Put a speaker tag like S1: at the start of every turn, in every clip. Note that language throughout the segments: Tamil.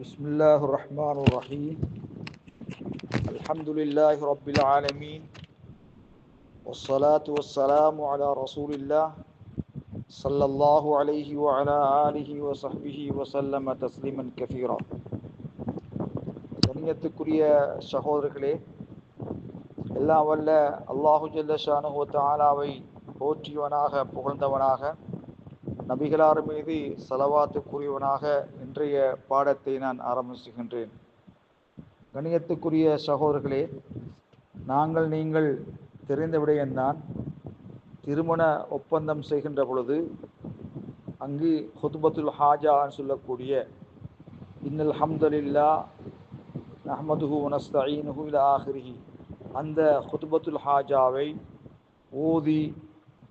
S1: بسم الله الرحمن الرحيم الحمد لله رب العالمين والصلاة والسلام على رسول الله صلى الله عليه وعلى آله وصحبه وسلم تسليما كثيرا. கண்ணியத்துக்குரிய சகோதரர்களே, எல்லாம் வல்ல அல்லாஹு ஜல்ல ஷானஹு வ தஆலாவை போற்றியவனாக புகழ்ந்தவனாக நபிகளார் மீது ஸலவாத்து கூறியவனாக இன்றைய பாடத்தை நான் ஆரம்பிக்கின்றேன். கண்ணியத்துக்குரிய சகோதரர்களே, நீங்கள் தெரிந்த விடயம்தான், திருமண ஒப்பந்தம் செய்கின்ற பொழுது அங்கு ஹுத்பத்துல் ஹாஜான்னு சொல்லக்கூடிய இன்னல் ஹம்துலில்லாஹ் நஹ்மதுஹு வ நஸ்தஈனுஹு இலா ஆகிரிஹி அந்த ஹுத்பத்துல் ஹாஜாவை ஓதி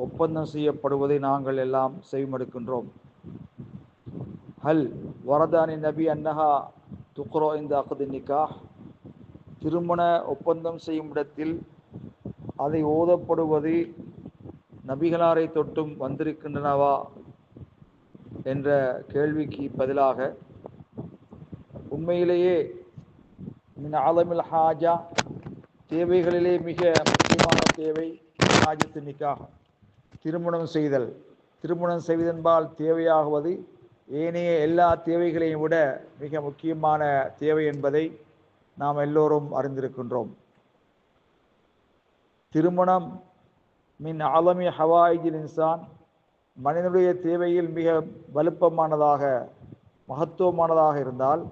S1: ஒப்பந்தம் செய்யப்படுவதை நாங்கள் எல்லாம் செய்மடுக்கின்றோம். ஹல் வரதானி நபி அன்னஹா துக்ரோ இந்த அக்து நிக்காஹ், திருமண ஒப்பந்தம் செய்யும் இடத்தில் அதை ஓதப்படுவது நபிகளாரை தொட்டும் வந்திருக்கின்றனவா என்ற கேள்விக்கு பதிலாக, உண்மையிலேயே மின் ஆலமில் ஹாஜா, தேவைகளிலே மிக முக்கியமான தேவை ஹாஜத்து நிக்காஹ், திருமணம் செய்தல். திருமணம் செய்வதென்பால் தேவையாகுவது ஏனைய எல்லா தேவைகளையும் விட மிக முக்கியமான தேவை என்பதை நாம் எல்லோரும் அறிந்திருக்கின்றோம். திருமணம் மின் ஆலமி ஹவாயிஜில் இன்சான், மனிதனுடைய தேவையில் மிக வலுப்பமானதாக மகத்துவமானதாக இருந்தால்,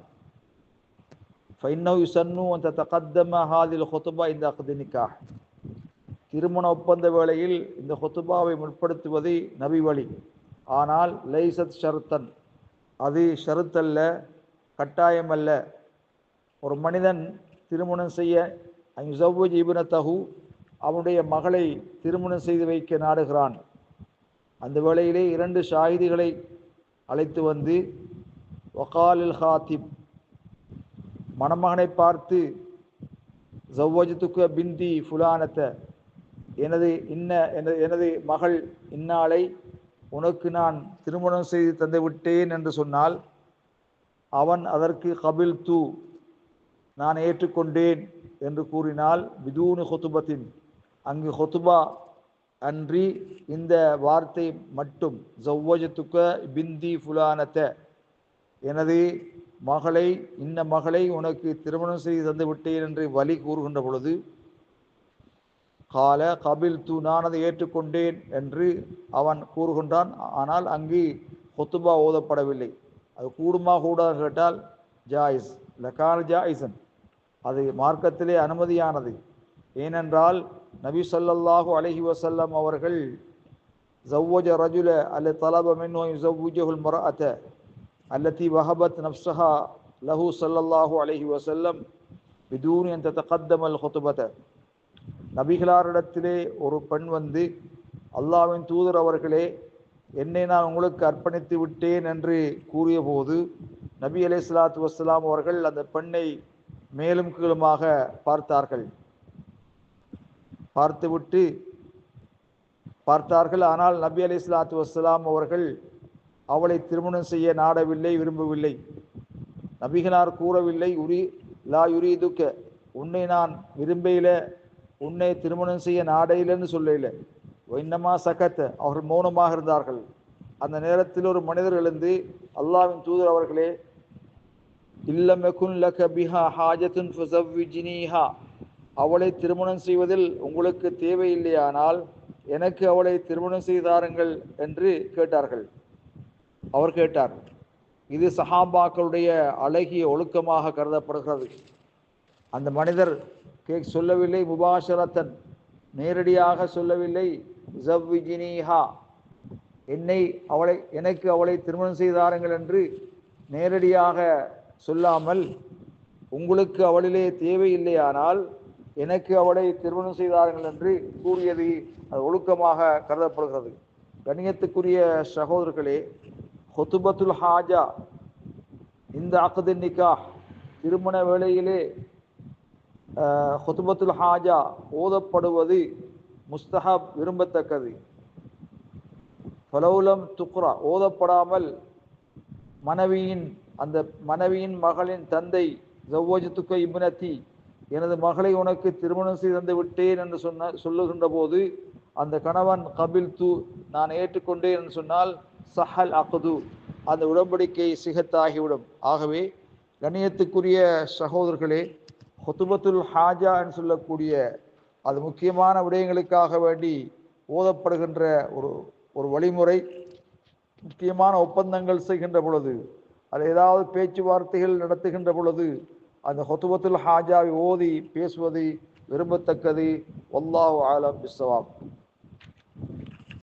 S1: ஃபைன்னஹு யுஸன்னு அன் ததகத்தம ஹாதில் ஹுத்பா இந்த அக்து நிக்காஹ், திருமண ஒப்பந்த வேளையில் இந்த ஹுத்பாவை முற்படுத்துவது நபி வழி. ஆனால் லைசத் ஷர்தன், அது ஷருத்தல்ல, கட்டாயமல்ல. ஒரு மனிதன் திருமணம் செய்ய யுஸவ்விஜ் இப்னதஹு, அவனுடைய மகளை திருமணம் செய்து வைக்க நாடுகிறான். அந்த வேளையிலே 2 ஷாஹிதிகளை அழைத்து வந்து வகாலில் ஹாத்திப், மணமகனை பார்த்து ஜவ்வஜ்துக பிந்தி ஃபுலானத்த, எனது மகள் இன்னாளை உனக்கு நான் திருமணம் செய்து தந்து விட்டேன் என்று சொன்னால், அவன் அதற்கு கபில் தூ, நான் ஏற்றுக்கொண்டேன் என்று கூறினால், பிதூனு ஹுத்பத்தின், அங்கு ஹுத்பா அன்றி இந்த வார்த்தை மட்டும், ஜவ்வஜ்துக பிந்தி ஃபுலானத்த, எனது மகளை மகளை உனக்கு திருமணம் செய்து தந்து விட்டேன் என்று வழி கூறுகின்ற பொழுது, கால கபில் தூ, நான் அதை ஏற்றுக்கொண்டேன் என்று அவன் கூறுகின்றான். ஆனால் அங்கு ஹுத்பா ஓதப்படவில்லை. அது கூடுமா கூடாது கேட்டால் ஜாயிஸ், லகான ஜாயிசன், அது மார்க்கத்திலே அனுமதியானது. ஏனென்றால் நபி ஸல்லல்லாஹு அலைஹி வஸல்லம் அவர்கள் ஜவ்வஜ ரஜுல அல்ல தலப மின்ஹு யுஸவ்விஜுல் மர்அத அல்லதி வஹபத் நஃப்ஸஹா லஹு ஸல்லல்லாஹு அலைஹி வஸல்லம் பிதூனி அன் ததகத்தமல் ஹுத்பத, நபிகளாரிடத்திலே ஒரு பெண் வந்து, அல்லாஹ்வின் தூதர் அவர்களே, என்னை நான் உங்களுக்கு அர்ப்பணித்து விட்டேன் என்று கூறிய போது, நபி அலைஹிஸ்ஸலாத்து வஸ்ஸலாம் அவர்கள் அந்த பெண்ணை மேலும் கீழுமாக பார்த்தார்கள். ஆனால் நபி அலைஹிஸ்ஸலாத்து வஸ்ஸலாம் அவர்கள் அவளை திருமணம் செய்ய நாடவில்லை, விரும்பவில்லை. நபிகளார் கூறவில்லை, லா யுரீதுக்க, உன்னை நான் விரும்பையில, உன்னை திருமணம் செய்ய நாடையிலன்னு சொல்லல. இன்னமா சகத்த, அவர்கள் மௌனமாக இருந்தார்கள். அந்த நேரத்தில் ஒரு மனிதர் எழுந்து, அல்லாஹ்வின் தூதர் அவர்களே, இல்லம் யகுன் லக பிஹா ஹாஜத்துன் ஃபஸவ்விஜ்னிஹா, அவளை திருமணம் செய்வதில் உங்களுக்கு தேவையில்லையானால் எனக்கு அவளை திருமணம் செய்தாருங்கள் என்று அவர் கேட்டார். இது சஹாபாக்களுடைய அழகிய ஒழுக்கமாக கருதப்படுகிறது. அந்த மனிதர் சொல்லவில்லை முபாஷரத்தன், நேரடியாக சொல்லவில்லை, ஜவ்விஜ்னிஹா, எனக்கு அவளை திருமணம் செய்தாருங்கள் என்று நேரடியாக சொல்லாமல், உங்களுக்கு அவளிலே தேவையில்லையானால் எனக்கு அவளை திருமணம் செய்தார்கள் என்று கூறியது அது ஒழுக்கமாக கருதப்படுகிறது. கண்ணியத்துக்குரிய சகோதரர்களே, ஹுத்பத்துல் ஹாஜா, இந்த அக்து நிக்காஹ், திருமண வேளையிலே ஹுத்பத்துல் ஹாஜா ஓதப்படுவது முஸ்தஹப், விரும்பத்தக்கது. ஃபலௌலம் துக்ரா, ஓதப்படாமல் மனைவியின் அந்த மனைவியின் மகளின் தந்தை ஜவ்வஜத்துக்க இப்னதி, எனது மகளை உனக்கு திருமணம் செய்து தந்து விட்டேன் என்று சொல்லுகின்ற போது அந்த கணவன் கபில் து, நான் ஏற்றுக்கொண்டேன் என்று சொன்னால் சஹல் அக்து, அந்த உடன்படிக்கை சிகத்தாகிவிடும். ஆகவே கண்ணியத்துக்குரிய சகோதரர்களே, ஹுதுபத்துல் ஹாஜா என்று சொல்லக்கூடிய அது முக்கியமான விடயங்களுக்காக வேண்டி ஓதப்படுகின்ற ஒரு வழிமுறை. முக்கியமான ஒப்பந்தங்கள் செய்கின்ற பொழுது, அது ஏதாவது பேச்சுவார்த்தைகள் நடத்துகின்ற பொழுது அந்த ஹுதுபத்துல் ஹாஜாவை ஓதி பேசுவது விரும்பத்தக்கது. வல்லாஹு ஆலம் பிஸ்ஸவாப்.